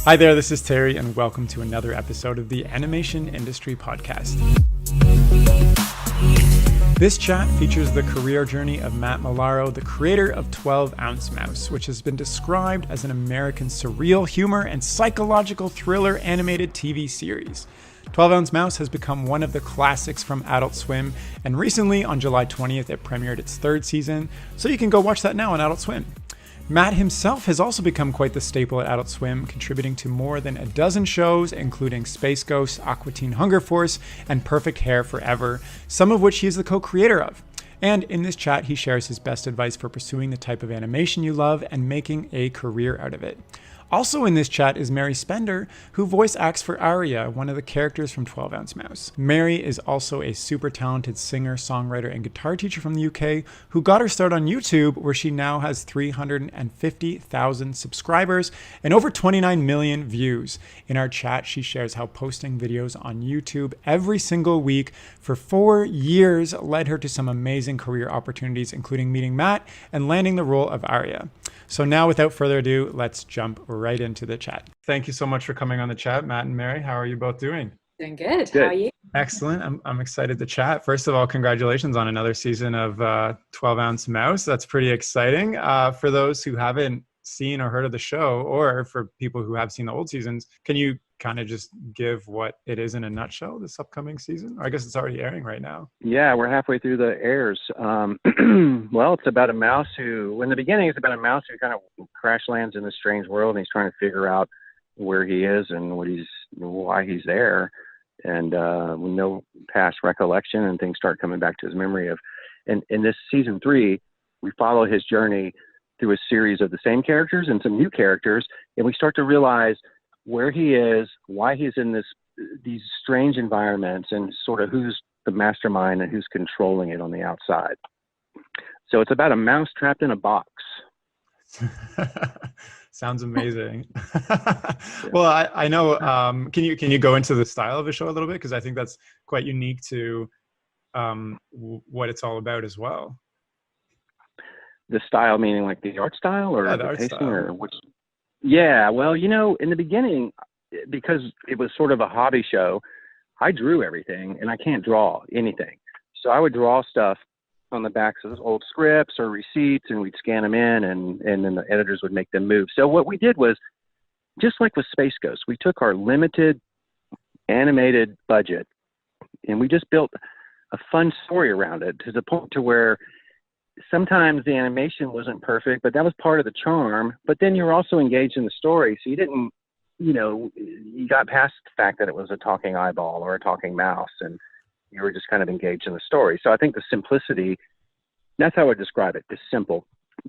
Hi there, this is Terry, and welcome to another episode of the Animation Industry Podcast. This chat features the career journey of Matt Maiellaro, the creator of 12 Ounce Mouse, which has been described as an American surreal humor and psychological thriller animated TV series. 12 Ounce Mouse has become one of the classics from Adult Swim, and recently, on July 20th, it premiered its third season, so you can go watch that now on Adult Swim. Matt himself has also become quite the staple at Adult Swim, contributing to more than a dozen shows, including Space Ghost, Aqua Teen Hunger Force, and Perfect Hair Forever, some of which he is the co-creator of. And in this chat, he shares his best advice for pursuing the type of animation you love and making a career out of it. Also in this chat is Mary Spender, who voice acts for Aria, one of the characters from 12 Ounce Mouse. Mary is also a super talented singer, songwriter, and guitar teacher from the UK who got her start on YouTube, where she now has 350,000 subscribers and over 29 million views. In our chat, she shares how posting videos on YouTube every single week for 4 years led her to some amazing career opportunities, including meeting Matt and landing the role of Aria. So now, without further ado, let's jump right into the chat. Thank you so much for coming on the chat, Matt and Mary. How are you both doing? Doing good. How are you? Excellent. I'm excited to chat. First of all, congratulations on another season of 12 Ounce Mouse. That's pretty exciting. For those who haven't seen or heard of the show, or for people who have seen the old seasons, can you kind of just give what it is in a nutshell this upcoming season? Or I guess it's already airing right now. Yeah, we're halfway through the airs. Well, it's about a mouse who, in the beginning, it's about a mouse who kind of crash lands in this strange world, and he's trying to figure out where he is and why he's there. And with no past recollection, and things start coming back to his memory of. And in this season 3, we follow his journey through a series of the same characters and some new characters, and we start to realize where he is, why he's in these strange environments, and sort of who's the mastermind and who's controlling it on the outside. So it's about a mouse trapped in a box. Sounds amazing. Well, I know. Can you go into the style of the show a little bit, because I think that's quite unique to what it's all about as well. The style meaning like the art style, or the art pacing, style. or which? Yeah, well, in the beginning, because it was sort of a hobby show, I drew everything, and I can't draw anything. So I would draw stuff on the backs of old scripts or receipts, and we'd scan them in, and then the editors would make them move. So what we did was, just like with Space Ghost, we took our limited animated budget, and we just built a fun story around it, to the point to where sometimes the animation wasn't perfect, but that was part of the charm. But then you're also engaged in the story. So you didn't, you got past the fact that it was a talking eyeball or a talking mouse, and you were just kind of engaged in the story. So I think the simplicity, that's how I would describe it, is simple.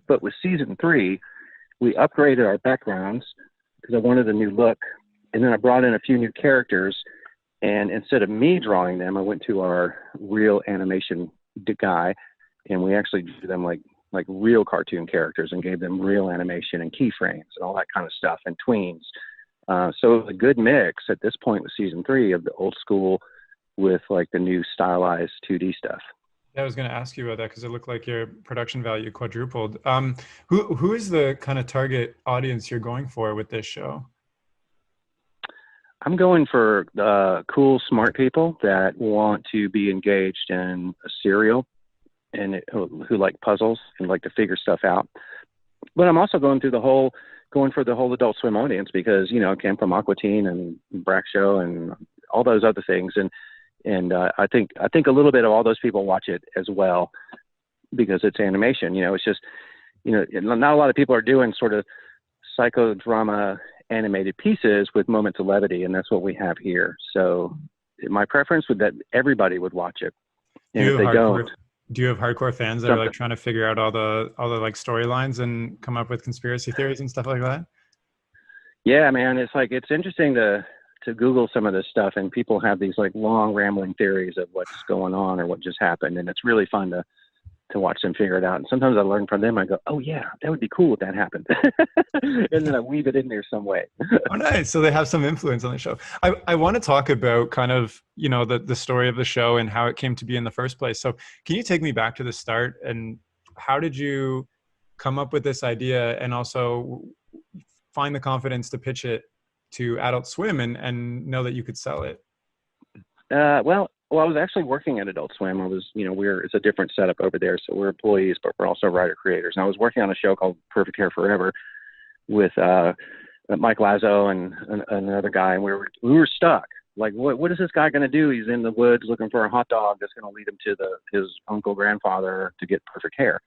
But with season 3, we upgraded our backgrounds because I wanted a new look. And then I brought in a few new characters. And instead of me drawing them, I went to our real animation guy, and we actually drew them like real cartoon characters, and gave them real animation and keyframes and all that kind of stuff, and tweens. So it was a good mix at this point with season 3 of the old school with like the new stylized 2D stuff. Yeah, I was going to ask you about that, because it looked like your production value quadrupled. Who is the kind of target audience you're going for with this show? I'm going for cool, smart people that want to be engaged in a serial, and who like puzzles and like to figure stuff out. But I'm also going for the whole Adult Swim audience, because I came from Aqua Teen and Brack Show and all those other things, and I think a little bit of all those people watch it as well, because it's animation. It's just not a lot of people are doing sort of psychodrama animated pieces with moments of levity, and that's what we have here. So my preference would that everybody would watch it, and if they don't. Do you have hardcore fans that are like trying to figure out all the like storylines and come up with conspiracy theories and stuff like that? Yeah, man, it's interesting to Google some of this stuff, and people have these like long rambling theories of what's going on or what just happened, and it's really fun to watch them figure it out. And sometimes I learn from them. I go, oh yeah, that would be cool if that happened. And then I weave it in there some way. Oh, nice. So they have some influence on the show. I want to talk about kind of, the story of the show and how it came to be in the first place. So can you take me back to the start, and how did you come up with this idea, and also find the confidence to pitch it to Adult Swim and know that you could sell it? Well, I was actually working at Adult Swim. I was, it's a different setup over there. So we're employees, but we're also writer creators. And I was working on a show called Perfect Hair Forever with Mike Lazo and another guy. And we were stuck. Like, what is this guy going to do? He's in the woods looking for a hot dog that's going to lead him to his uncle grandfather to get perfect hair.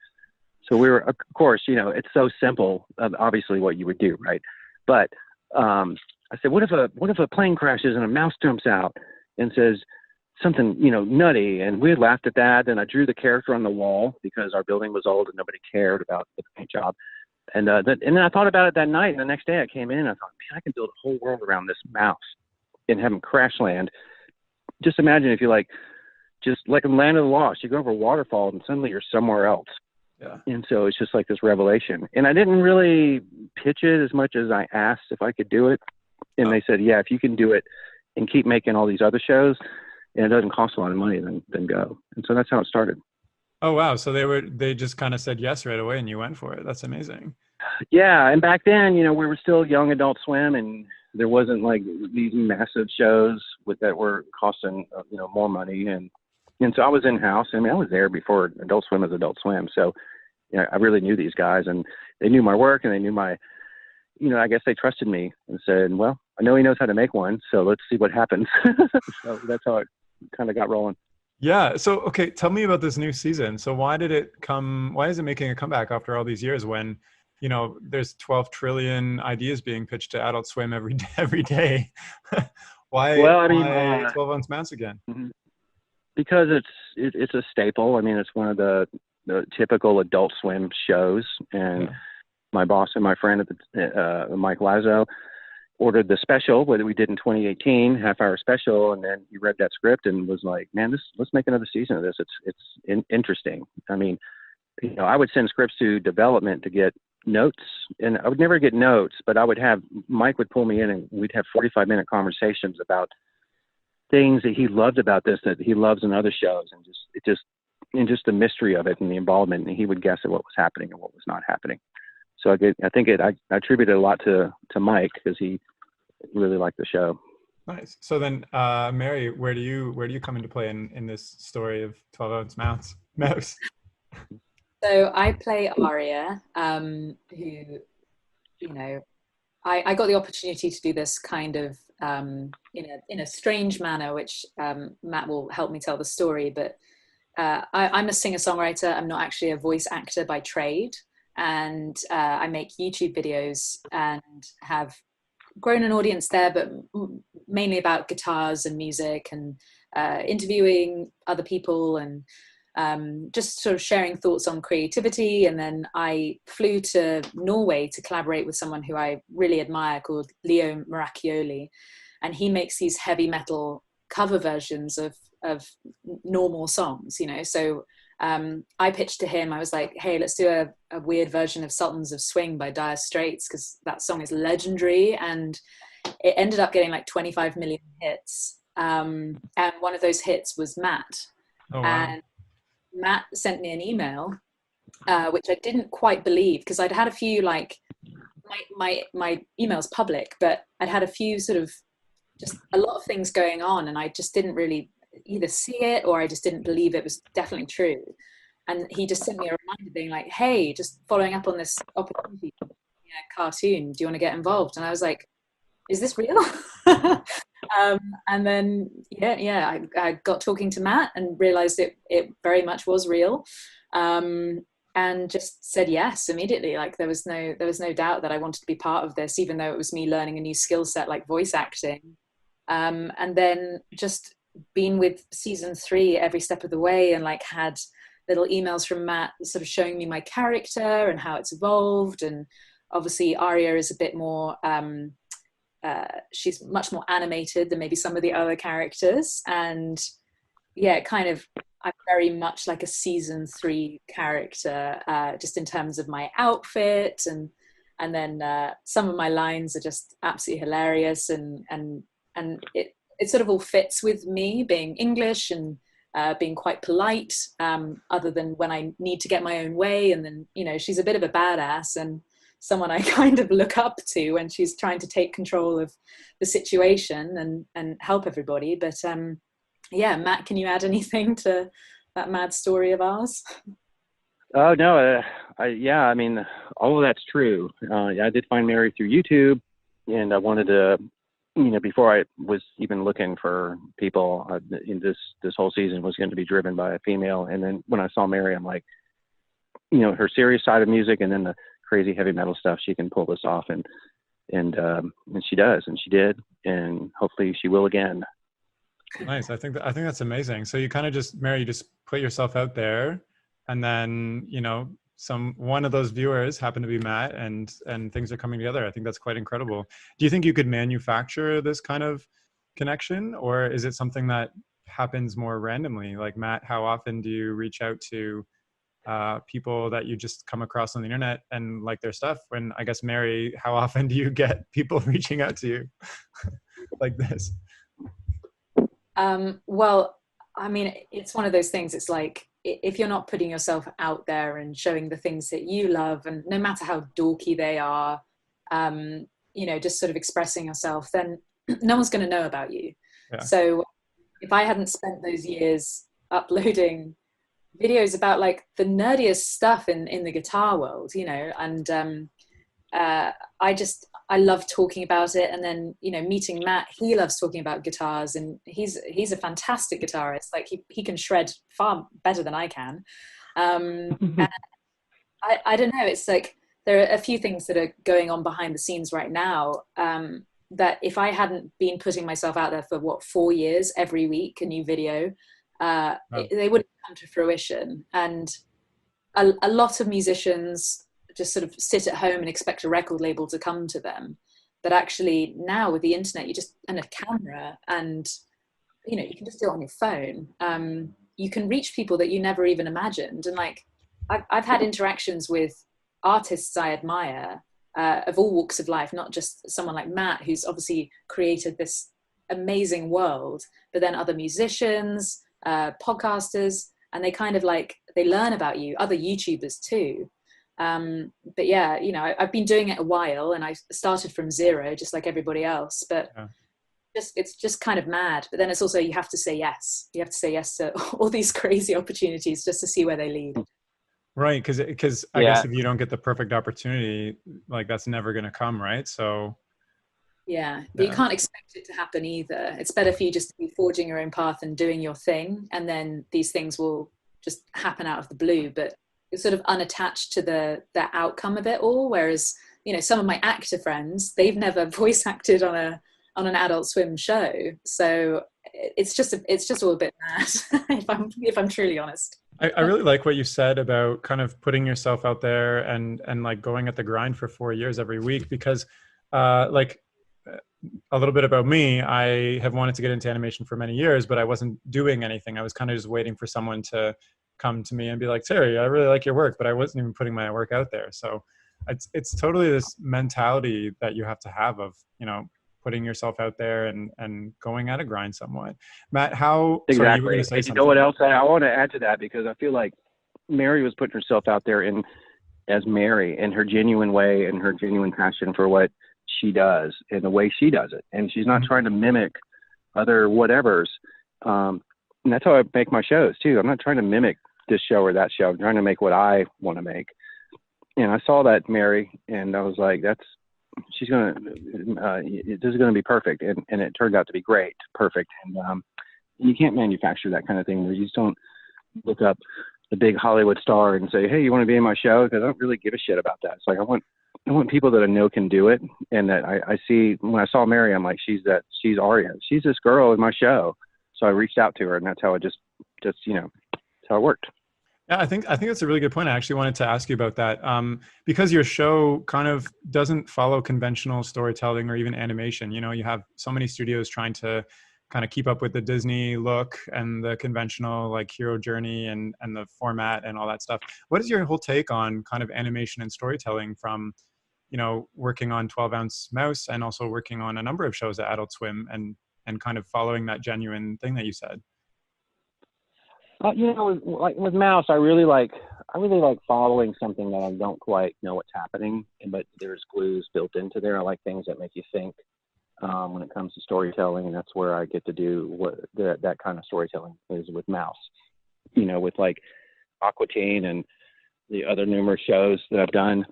So we were, of course, it's so simple, obviously what you would do, right? But I said, what if a plane crashes and a mouse jumps out and says something, nutty? And we had laughed at that. And I drew the character on the wall because our building was old and nobody cared about the paint job. And then I thought about it that night. And the next day I came in and I thought, man, I can build a whole world around this mouse and have him crash land. Just imagine if you just like in Land of the Lost, you go over a waterfall and suddenly you're somewhere else. Yeah. And so it's just like this revelation. And I didn't really pitch it as much as I asked if I could do it. And they said, yeah, if you can do it and keep making all these other shows and it doesn't cost a lot of money, then go. And so that's how it started. Oh, wow. So they just kind of said yes right away and you went for it. That's amazing. Yeah. And back then, we were still young Adult Swim and there wasn't like these massive shows that were costing, more money. And so I was in-house. I mean, I was there before Adult Swim was Adult Swim. So, I really knew these guys and they knew my work and they knew my, I guess they trusted me and said, well, I know he knows how to make one, so let's see what happens. So that's how it kind of got rolling. Yeah. So, okay, tell me about this new season. So why is it making a comeback after all these years when, there's 12 trillion ideas being pitched to Adult Swim every day? Why 12-ounce mouse again? Because it's a staple. I mean, it's one of the typical Adult Swim shows. And my boss and my friend at Mike Lazo ordered the special that we did in 2018, half-hour special, and then he read that script and was like, man, let's make another season of this. It's interesting. I mean, I would send scripts to development to get notes, and I would never get notes, but Mike would pull me in and we'd have 45-minute conversations about things that he loved about this, that he loves in other shows, and just the mystery of it and the involvement, and he would guess at what was happening and what was not happening. So I attribute it a lot to Mike because he really liked the show. Nice. So then, Mary, where do you come into play in this story of 12-ounce mouse? So I play Aria, who, I got the opportunity to do this kind of in a strange manner, which Matt will help me tell the story. But I'm a singer-songwriter. I'm not actually a voice actor by trade. And I make YouTube videos and have grown an audience there, but mainly about guitars and music and interviewing other people and just sort of sharing thoughts on creativity. And then I flew to Norway to collaborate with someone who I really admire called Leo Maracchioli. And he makes these heavy metal cover versions of normal songs, So I pitched to him, I was like, hey, let's do a weird version of Sultans of Swing by Dire Straits, because that song is legendary. And it ended up getting like 25 million hits. And one of those hits was Matt. Oh, wow. And Matt sent me an email, which I didn't quite believe, because I'd had a few, like, my email's public, but I'd had a few sort of just a lot of things going on, and I just didn't really either see it or I just didn't believe it was definitely true. And he just sent me a reminder being like, hey, just following up on this opportunity, cartoon, do you want to get involved? And I was like, is this real? And then I got talking to Matt and realized it very much was real, and just said yes immediately. Like there was no doubt that I wanted to be part of this, even though it was me learning a new skill set like voice acting. And then just been with season 3 every step of the way, and like had little emails from Matt sort of showing me my character and how it's evolved. And obviously Aria is a bit more she's much more animated than maybe some of the other characters, and I'm very much like a season 3 character, just in terms of my outfit, and then some of my lines are just absolutely hilarious, and it sort of all fits with me being English and being quite polite, other than when I need to get my own way. And then, she's a bit of a badass. And someone I kind of look up to when she's trying to take control of the situation and help everybody. But yeah, Matt, can you add anything to that mad story of ours? Oh no, yeah, I mean, all of that's true. I did find Mary through YouTube, and I wanted to, before I was even looking for people, in this whole season was going to be driven by a female. And then when I saw Mary, I'm like, her serious side of music, and then the crazy heavy metal stuff, she can pull this off, and she does, and she did, and hopefully she will again. Nice. I think that's amazing. So you kind of Mary, you just put yourself out there, and then, one of those viewers happened to be Matt, and things are coming together. I think that's quite incredible. Do you think you could manufacture this kind of connection, or is it something that happens more randomly? Like Matt, how often do you reach out to people that you just come across on the internet and like their stuff? When, I guess, Mary, how often do you get people reaching out to you like this? Well, I mean, it's one of those things. It's like, if you're not putting yourself out there and showing the things that you love, and no matter how dorky they are, just sort of expressing yourself, then no one's going to know about you. Yeah. So if I hadn't spent those years uploading videos about like the nerdiest stuff in the guitar world, and I love talking about it. And then, meeting Matt, he loves talking about guitars, and he's a fantastic guitarist. Like he can shred far better than I can. And I don't know. It's like, there are a few things that are going on behind the scenes right now, that if I hadn't been putting myself out there for 4 years, every week, a new video, they wouldn't come to fruition. And a lot of musicians just sort of sit at home and expect a record label to come to them. But actually now with the internet, and a camera, and, you can just do it on your phone. You can reach people that you never even imagined. And like, I've had interactions with artists I admire, of all walks of life, not just someone like Matt, who's obviously created this amazing world, but then other musicians, podcasters, and they kind of like, they learn about you, other YouTubers too. But yeah, I've been doing it a while, and I started from zero, just like everybody else, but yeah. It's just kind of mad. But then it's also, you have to say yes. You have to say yes to all these crazy opportunities just to see where they lead. Right. Because I guess if you don't get the perfect opportunity, like that's never going to come. Right. So. Yeah, but you can't expect it to happen either. It's better for you just to be forging your own path and doing your thing, and then these things will just happen out of the blue. But you're sort of unattached to the outcome of it all. Whereas, some of my actor friends, they've never voice acted on an Adult Swim show, so it's just all a bit mad. if I'm truly honest. I really like what you said about kind of putting yourself out there and like going at the grind for 4 years every week, because like a little bit about me, I have wanted to get into animation for many years, but I wasn't doing anything. I was kind of just waiting for someone to come to me and be like, Terry, I really like your work, but I wasn't even putting my work out there. So it's totally this mentality that you have to have of, putting yourself out there and going at a grind somewhat. Matt, how exactly? Sorry, you were going to say something. You know what else I want to add to that, because I feel like Mary was putting herself out there as Mary, in her genuine way and her genuine passion for what she does and the way she does it. And she's not trying to mimic other whatevers. And that's how I make my shows too. I'm not trying to mimic this show or that show. I'm trying to make what I want to make. And I saw that Mary, and I was like, this is going to be perfect. And it turned out to be great, perfect. And you can't manufacture that kind of thing where you just don't look up the big Hollywood star and say, hey, you want to be in my show? Because I don't really give a shit about that. It's like, I want people that I know can do it. And that I see, when I saw Mary, I'm like, she's Aria. She's this girl in my show. So I reached out to her, and that's how it just that's how it worked. Yeah, I think that's a really good point. I actually wanted to ask you about that, because your show kind of doesn't follow conventional storytelling or even animation. You have so many studios trying to kind of keep up with the Disney look and the conventional like hero journey and the format and all that stuff. What is your whole take on kind of animation and storytelling from, working on 12 Ounce Mouse and also working on a number of shows at Adult Swim and kind of following that genuine thing that you said? Like with Mouse, I really like following something that I don't quite know what's happening, but there's clues built into there. I like things that make you think when it comes to storytelling, and that's where I get to do that kind of storytelling is with Mouse. With like Aqua Teen and the other numerous shows that I've done,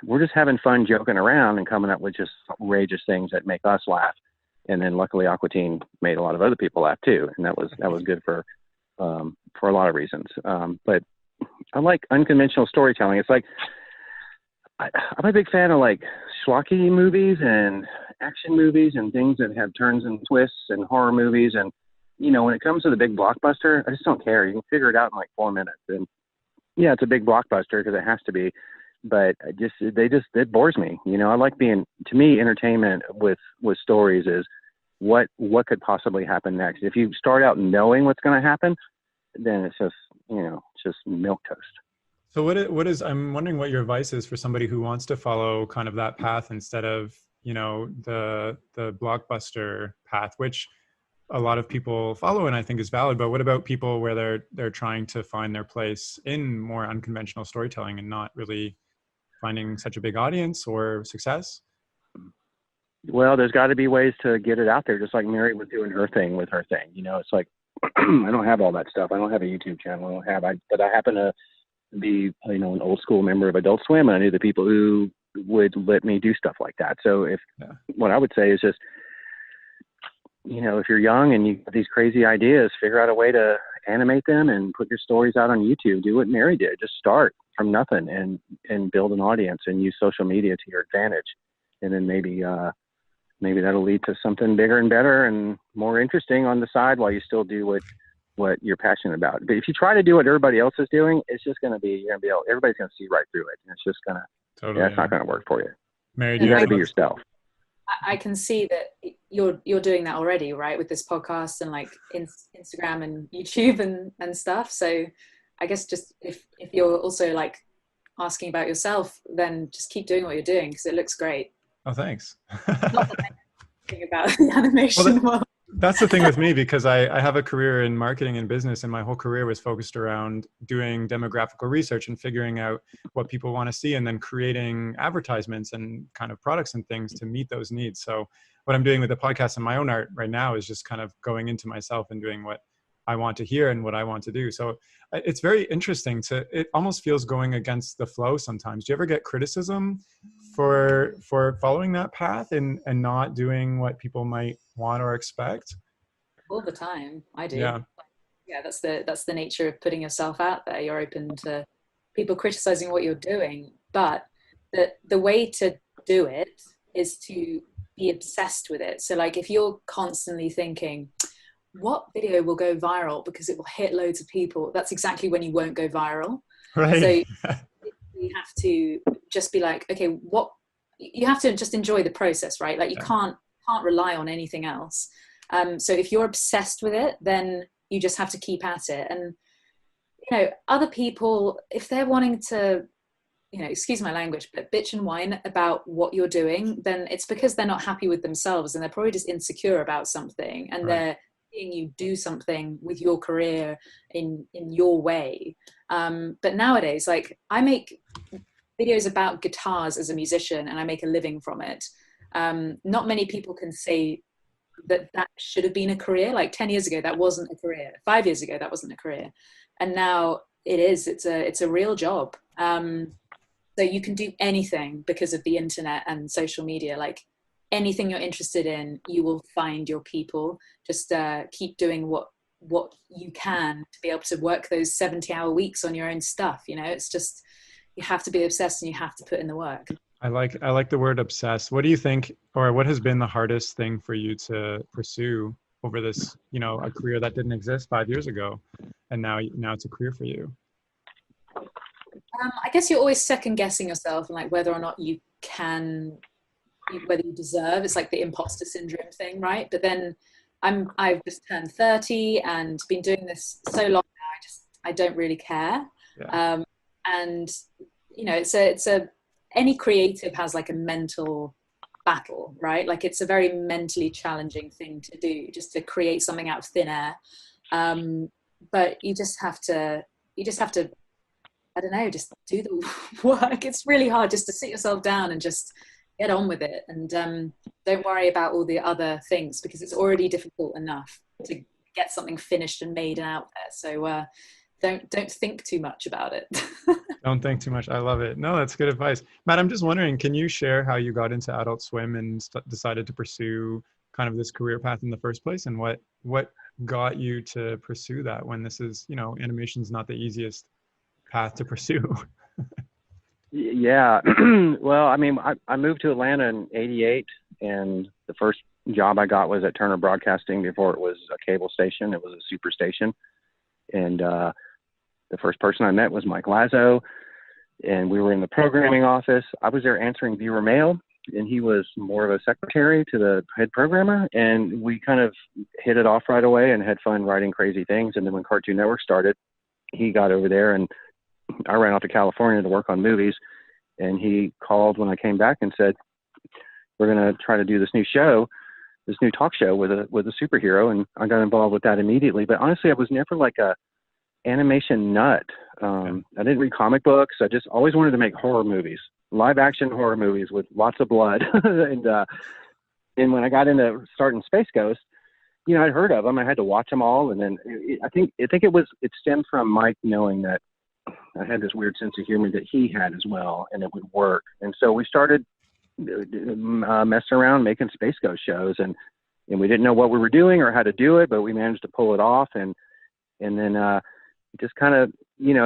we're just having fun joking around and coming up with just outrageous things that make us laugh. And then luckily Aqua Teen made a lot of other people laugh too, and that was good for a lot of reasons. But I like unconventional storytelling. It's like I'm a big fan of like schlocky movies and action movies and things that have turns and twists, and horror movies. And when it comes to the big blockbuster, I just don't care. You can figure it out in like 4 minutes. And yeah, it's a big blockbuster because it has to be. But it bores me. I like to me, entertainment with stories is what could possibly happen next. If you start out knowing what's going to happen, then it's just, just milk toast. So what is, I'm wondering what your advice is for somebody who wants to follow kind of that path instead of, the blockbuster path, which a lot of people follow and I think is valid. But what about people where they're trying to find their place in more unconventional storytelling and not really finding such a big audience or success? Well, there's got to be ways to get it out there, just like Mary was doing her thing with her thing. It's like I don't have all that stuff. I don't have a YouTube channel. But I happen to be an old school member of Adult Swim, and I knew the people who would let me do stuff like that. So what I would say is just, if you're young and you have these crazy ideas, figure out a way to animate them and put your stories out on YouTube. Do what Mary did. Just start from nothing and build an audience and use social media to your advantage. And then maybe that'll lead to something bigger and better and more interesting on the side while you still do what you're passionate about. But if you try to do what everybody else is doing, it's just going to be, everybody's going to see right through it. And it's just going to, it's not going to work for you. Mary, you got to be yourself. I can see that you're doing that already, right? With this podcast and like Instagram and YouTube and stuff. So I guess just if you're also like asking about yourself, then just keep doing what you're doing because it looks great. Oh, thanks. Not that I know anything about the animation world. That's the thing with me, because I have a career in marketing and business, and my whole career was focused around doing demographical research and figuring out what people want to see and then creating advertisements and kind of products and things to meet those needs. So what I'm doing with the podcast and my own art right now is just kind of going into myself and doing what I want to hear and what I want to do. So it's very interesting it almost feels going against the flow sometimes. Do you ever get criticism for following that path and not doing what people might want or expect? All the time. I do. Yeah. Yeah, that's the nature of putting yourself out there. You're open to people criticizing what you're doing, but the way to do it is to be obsessed with it. So like if you're constantly thinking, what video will go viral because it will hit loads of people, that's exactly when you won't go viral. Right. So you have to just be like, okay, what you have to just enjoy the process, right? Like you can't rely on anything else. So if you're obsessed with it, then you just have to keep at it. And other people, if they're wanting to, excuse my language, but bitch and whine about what you're doing, then it's because they're not happy with themselves and they're probably just insecure about something, and they're seeing you do something with your career in your way. But nowadays, like I make videos about guitars as a musician and I make a living from it. Not many people can say that should have been a career. Like 10 years ago, that wasn't a career. 5 years ago, that wasn't a career. And now it is. It's a real job. So you can do anything because of the internet and social media. Like anything you're interested in, you will find your people. Just keep doing what you can to be able to work those 70-hour weeks on your own stuff. It's just, you have to be obsessed and you have to put in the work. I like the word obsessed. What do you think, or what has been the hardest thing for you to pursue over this, a career that didn't exist 5 years ago, and now it's a career for you? I guess you're always second guessing yourself and like whether or not you can, whether you deserve. It's like the imposter syndrome thing, right? But then I've just turned 30 and been doing this so long now. I don't really care. Yeah. And it's any creative has like a mental battle, right? Like it's a very mentally challenging thing to do, just to create something out of thin air. but you just have to, I don't know, just do the work. It's really hard just to sit yourself down and just get on with it. And don't worry about all the other things, because it's already difficult enough to get something finished and made and out there. So don't think too much about it. Don't think too much. I love it. No, that's good advice. Matt, I'm just wondering, can you share how you got into Adult Swim and decided to pursue kind of this career path in the first place, and what got you to pursue that when this is, animation's not the easiest path to pursue? Yeah. Well, I mean, I moved to Atlanta in '88, and the first job I got was at Turner Broadcasting before it was a cable station. It was a super station. And the first person I met was Mike Lazo, and we were in the programming office. I was there answering viewer mail, and he was more of a secretary to the head programmer. And we kind of hit it off right away and had fun writing crazy things. And then when Cartoon Network started, he got over there, and I ran off to California to work on movies. And he called when I came back and said, we're going to try to do this new show, this new talk show with a superhero. And I got involved with that immediately. But honestly, I was never like a animation nut. I didn't read comic books. I just always wanted to make horror movies, live action horror movies with lots of blood. And when I got into starting Space Ghost, I'd heard of them. I had to watch them all. And then I think it stemmed from Mike knowing that I had this weird sense of humor that he had as well, and it would work. And so we started messing around making Space Ghost shows, and we didn't know what we were doing or how to do it, but we managed to pull it off. And then just kind of,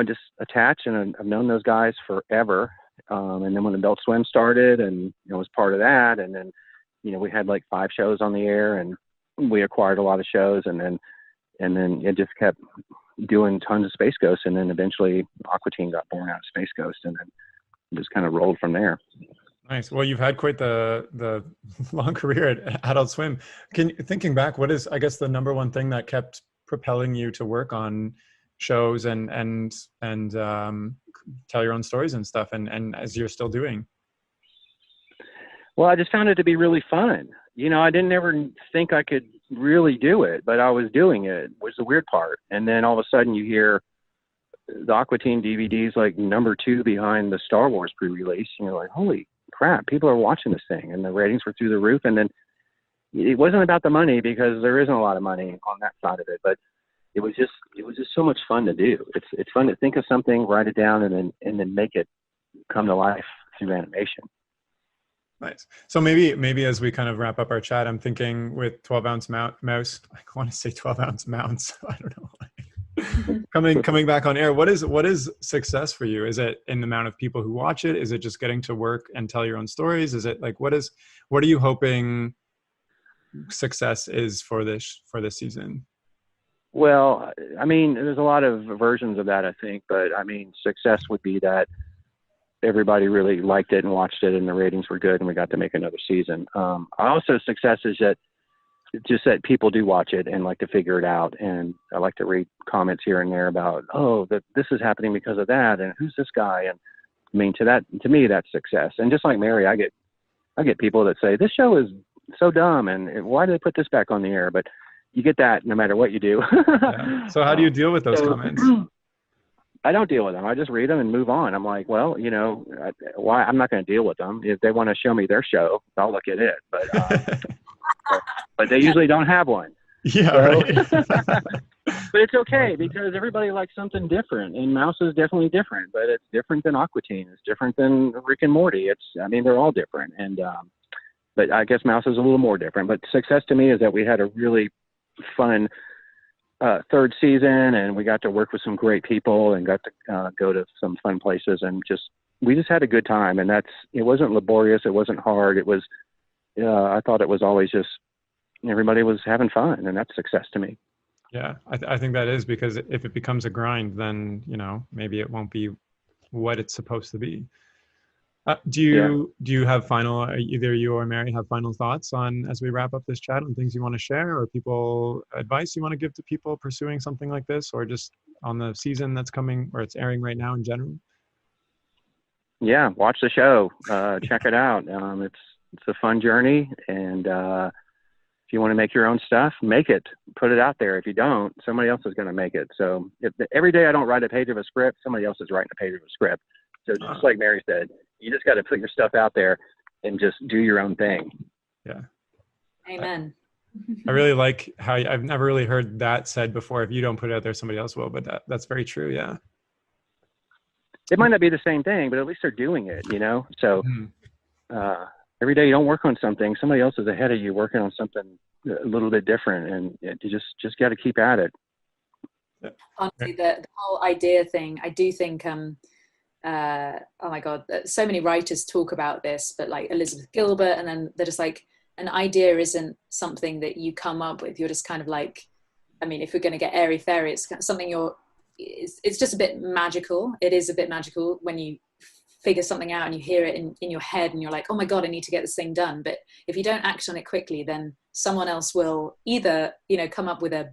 just attached, and I've known those guys forever. And then when Adult Swim started, and was part of that, and then, we had like 5 shows on the air, and we acquired a lot of shows, and then it just kept doing tons of Space Ghosts, and then eventually Aqua Teen got born out of Space Ghost, and then just kind of rolled from there. Nice. Well, you've had quite the long career at Adult Swim. Thinking back, what is, I guess, the number one thing that kept propelling you to work on shows and tell your own stories and stuff, and as you're still doing? Well, I just found it to be really fun. I didn't ever think I could really do it, but I was doing it, was the weird part. And then all of a sudden you hear the Aqua Teen DVDs like number 2 behind the Star Wars pre-release, and you're like, holy crap, people are watching this thing, and the ratings were through the roof. And then it wasn't about the money, because there isn't a lot of money on that side of it, but it was just so much fun to do. It's fun to think of something, write it down, and then make it come to life through animation. Nice. So maybe as we kind of wrap up our chat, I'm thinking with 12-ounce mouse, I want to say 12-ounce mounts. I don't know. coming back on air, what is success for you? Is it in the amount of people who watch it? Is it just getting to work and tell your own stories? Is it like, what are you hoping success is for this season? Well, I mean, there's a lot of versions of that, I think, but I mean, success would be that everybody really liked it and watched it, and the ratings were good, and we got to make another season. Also, success is that people do watch it and like to figure it out. And I like to read comments here and there about, this is happening because of that, and who's this guy? And I mean, to me, that's success. And just like Mary, I get people that say, this show is so dumb, and why did they put this back on the air? But you get that no matter what you do. Yeah. So how do you deal with those comments? I don't deal with them. I just read them and move on. I'm like, well, why? I'm not going to deal with them. If they want to show me their show, I'll look at it. But but they usually don't have one. Yeah, so, right. But it's okay, because everybody likes something different, and Mouse is definitely different. But it's different than Aqua Teen. It's different than Rick and Morty. They're all different. And but I guess Mouse is a little more different. But success to me is that we had a really fun third season, and we got to work with some great people, and got to go to some fun places, and we just had a good time. And it wasn't laborious, it wasn't hard. It was I thought it was always just everybody was having fun, and that's success to me. Yeah, I think that is, because if it becomes a grind, then maybe it won't be what it's supposed to be. Do you have either you or Mary have final thoughts on, as we wrap up this chat, on things you want to share, or advice you want to give to people pursuing something like this, or just on the season that's coming, or it's airing right now in general? Yeah, watch the show, check it out. It's a fun journey, and If you want to make your own stuff, make it, put it out there. If you don't, somebody else is going to make it. So every day I don't write a page of a script, somebody else is writing a page of a script. So just like Mary said, you just got to put your stuff out there and just do your own thing. Yeah. Amen. I really like how I've never really heard that said before. If you don't put it out there, somebody else will, but that's very true. Yeah. It might not be the same thing, but at least they're doing it, you know? So, every day you don't work on something, somebody else is ahead of you working on something a little bit different, and you just got to keep at it. Honestly, the whole idea thing, I do think, oh my God, so many writers talk about this, but like Elizabeth Gilbert, and then they're just like, an idea isn't something that you come up with. You're just kind of like, I mean, if we're going to get airy fairy, it's something it's just a bit magical. It is a bit magical when you figure something out and you hear it in your head and you're like, oh my God, I need to get this thing done. But if you don't act on it quickly, then someone else will either, come up with the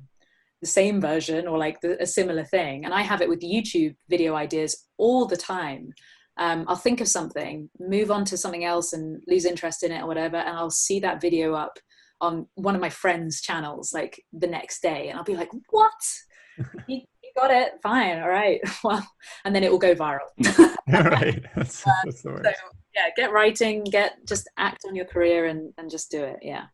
same version or like a similar thing. And I have it with YouTube video ideas all the time. I'll think of something, move on to something else and lose interest in it or whatever. And I'll see that video up on one of my friends' channels, like the next day. And I'll be like, what? You got it. Fine. All right. Well, and then it will go viral. Right. That's the worst. So yeah, get writing, just act on your career and just do it. Yeah.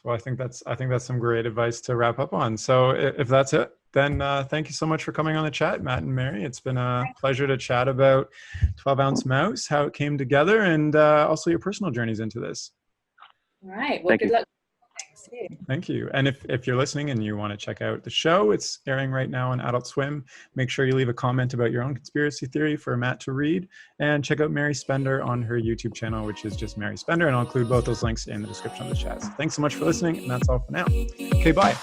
Well, I think that's some great advice to wrap up on. So if that's it, then thank you so much for coming on the chat, Matt and Mary. It's been a pleasure to chat about 12 Ounce Mouse, how it came together, and also your personal journeys into this. All right. Well, good luck. Thank you. And if you're listening and you want to check out the show, it's airing right now on Adult Swim. Make sure you leave a comment about your own conspiracy theory for Matt to read, and check out Mary Spender on her YouTube channel, which is just Mary Spender. And I'll include both those links in the description of the chat. So thanks so much for listening. And that's all for now. Okay, bye.